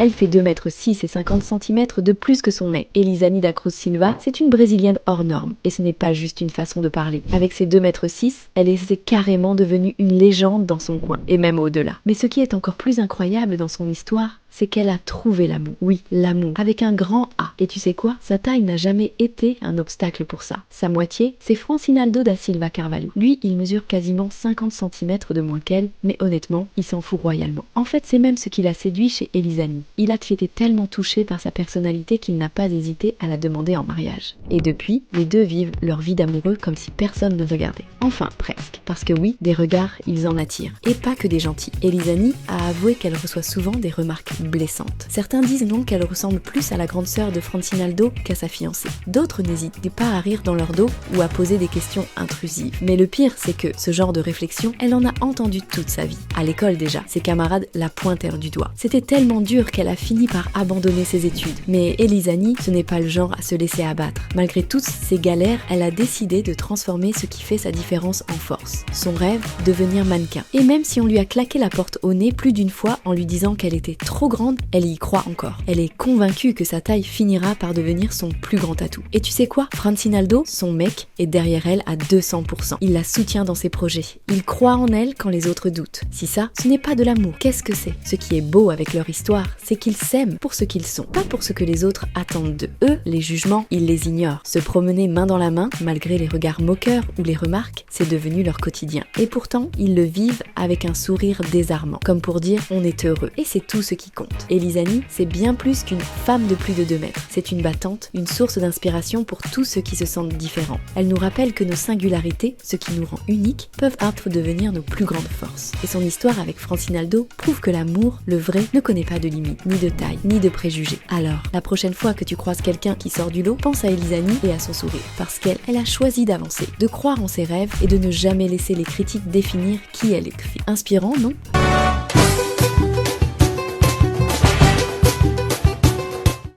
Elle fait 2,6 m et 50 cm de plus que son mec. Elizani da Cruz Silva, c'est une brésilienne hors norme. Et ce n'est pas juste une façon de parler. Avec ses 2,6 m, elle est carrément devenue une légende dans son coin. Et même au-delà. Mais ce qui est encore plus incroyable dans son histoire, c'est qu'elle a trouvé l'amour. Oui, l'amour. Avec un grand A. Et tu sais quoi? Sa taille n'a jamais été un obstacle pour ça. Sa moitié, c'est Francinaldo da Silva Carvalho. Lui, il mesure quasiment 50 cm de moins qu'elle, mais honnêtement, il s'en fout royalement. En fait, c'est même ce qui l'a séduit chez Elizani. Il a été tellement touché par sa personnalité qu'il n'a pas hésité à la demander en mariage. Et depuis, les deux vivent leur vie d'amoureux comme si personne ne regardait. Enfin, presque. Parce que oui, des regards, ils en attirent. Et pas que des gentils. Elizani a avoué qu'elle reçoit souvent des remarques blessante. Certains disent non qu'elle ressemble plus à la grande sœur de Francinaldo qu'à sa fiancée. D'autres n'hésitent pas à rire dans leur dos ou à poser des questions intrusives. Mais le pire, c'est que ce genre de réflexion, elle en a entendu toute sa vie. À l'école déjà, ses camarades la pointèrent du doigt. C'était tellement dur qu'elle a fini par abandonner ses études. Mais Elizani, ce n'est pas le genre à se laisser abattre. Malgré toutes ces galères, elle a décidé de transformer ce qui fait sa différence en force. Son rêve, devenir mannequin. Et même si on lui a claqué la porte au nez plus d'une fois en lui disant qu'elle était trop grande, elle y croit encore. Elle est convaincue que sa taille finira par devenir son plus grand atout. Et tu sais quoi? Francinaldo, son mec, est derrière elle à 200%. Il la soutient dans ses projets. Il croit en elle quand les autres doutent. Si ça, ce n'est pas de l'amour, qu'est-ce que c'est? Ce qui est beau avec leur histoire, c'est qu'ils s'aiment pour ce qu'ils sont, pas pour ce que les autres attendent d'eux. Eux, les jugements, ils les ignorent. Se promener main dans la main, malgré les regards moqueurs ou les remarques, c'est devenu leur quotidien. Et pourtant, ils le vivent avec un sourire désarmant, comme pour dire on est heureux. Et c'est tout ce qui compte. Elizani, c'est bien plus qu'une femme de plus de 2 mètres. C'est une battante, une source d'inspiration pour tous ceux qui se sentent différents. Elle nous rappelle que nos singularités, ce qui nous rend uniques, peuvent devenir nos plus grandes forces. Et son histoire avec Francinaldo prouve que l'amour, le vrai, ne connaît pas de limites, ni de taille, ni de préjugés. Alors, la prochaine fois que tu croises quelqu'un qui sort du lot, pense à Elizani et à son sourire. Parce qu'elle a choisi d'avancer, de croire en ses rêves et de ne jamais laisser les critiques définir qui elle est. Inspirant, non?